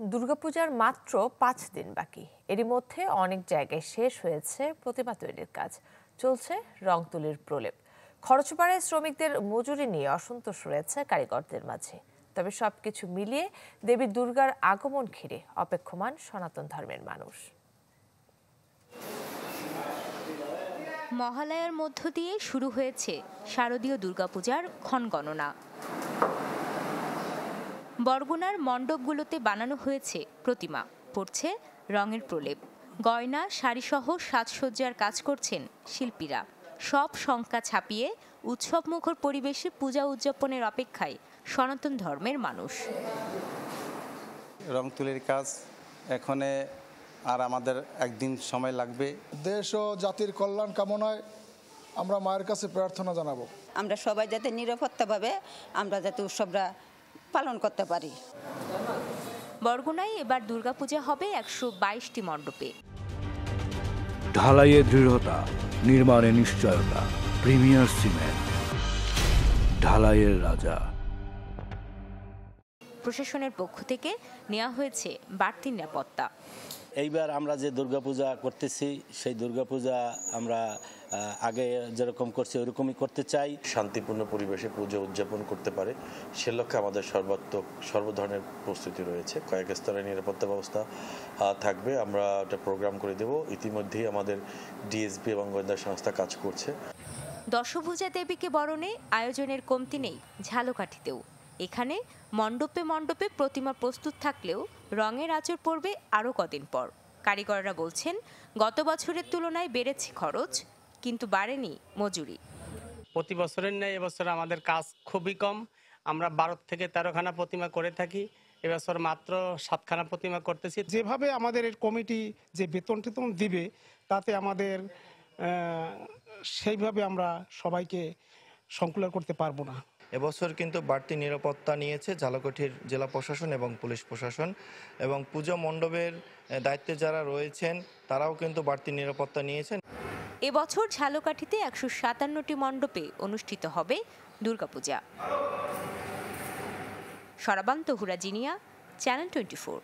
দুর্গাপূজার মাত্র 5 দিন বাকি, এরই মধ্যে অনেক জায়গায় শেষ হয়েছে প্রতিমা তৈরির কাজ। চলছে রং তুলির প্রলেপ। খরচ বাড়ায় শ্রমিকদের মজুরি নিয়ে অসন্তোষ রয়েছে কারিগরদের মাঝে। তবে সবকিছু মিলিয়ে দেবী দুর্গার আগমন ঘিরে অপেক্ষমান সনাতন ধর্মের মানুষ। মহালয়ার মধ্য দিয়ে শুরু হয়েছে শারদীয় দুর্গাপূজার ক্ষণগণনা। বরগুনার মণ্ডপগুলোতে বানানো হয়েছে প্রতিমা, পড়ছে রঙের প্রলেপ। গয়না শাড়িসহ সাজসজ্জার কাজ করছেন শিল্পীরা। সব শঙ্কা ছাপিয়ে উৎসবমুখর পরিবেশে পূজা উদযাপনের অপেক্ষায় সনাতন ধর্মের মানুষ। রং তুলির কাজ এখানে আর আমাদের একদিন সময় লাগবে। দেশ ও জাতির কল্যাণ কামনায় আমরা মায়ের কাছে প্রার্থনা জানাবো। আমরা সবাই যাতে নিরাপত্তাভাবে আমরা যাতে উৎসবটা পালন করতে পারি। বরগুনায় এবার দুর্গাপূজা হবে 122টি মণ্ডপে। ঢালাইয়ে দৃঢ়তা, নির্মাণে নিশ্চয়তা, প্রিমিয়ার সিমেন্ট, ঢালাইয়ের রাজা। প্রশাসনের পক্ষ থেকে নেওয়া হয়েছে বাড়তি নিরাপত্তা। এইবার আমরা যে দুর্গাপূজা করতেছি সেই দুর্গাপূজা আমরা আগে যেরকম করছি ওইরকমই করতে চাই। শান্তিপূর্ণ পরিবেশে পুজো উদযাপন করতে পারে সে লক্ষ্যে আমাদের সর্ব ধরনের প্রস্তুতি রয়েছে। কয়েক স্তরে নিরাপত্তা ব্যবস্থা থাকবে, আমরা একটা প্রোগ্রাম করে দেব। ইতিমধ্যেই আমাদের ডিএসপি এবং গোয়েন্দা সংস্থা কাজ করছে। দশভুজা দেবীকে বরণে আয়োজনের কমতি নেই ঝালকাঠিতেও। এখানে মণ্ডপে মণ্ডপে প্রতিমা প্রস্তুত থাকলেও রঙের আঁচড় পড়বে আরও কদিন পর। কারিগররা বলছেন গত বছরের তুলনায় বেড়েছে খরচ, কিন্তু বাড়েনি মজুরি। প্রতি বছরের ন্যায় এবছর আমাদের কাজ খুবই কম। আমরা 12 থেকে 13খানা প্রতিমা করে থাকি, এবছর মাত্র 7খানা প্রতিমা করতেছি। যেভাবে আমাদের কমিটি যে বেতন টেতন দিবে তাতে আমাদের সেইভাবে আমরা সবাইকে সংকুলান করতে পারবো না। এবছর কিন্তু বাড়তি নিরাপত্তা নিয়েছে ঝালকাঠির জেলা প্রশাসন এবং পুলিশ প্রশাসন, এবং পূজা মণ্ডপের দায়িত্বে যারা রয়েছেন তারাও কিন্তু বাড়তি নিরাপত্তা নিয়েছেন। এবছর ঝালকাঠিতে 157টি মণ্ডপে অনুষ্ঠিত হবে দুর্গাপূজা। সরাবান্ত হুরাজিনিয়া, চ্যানেল 24।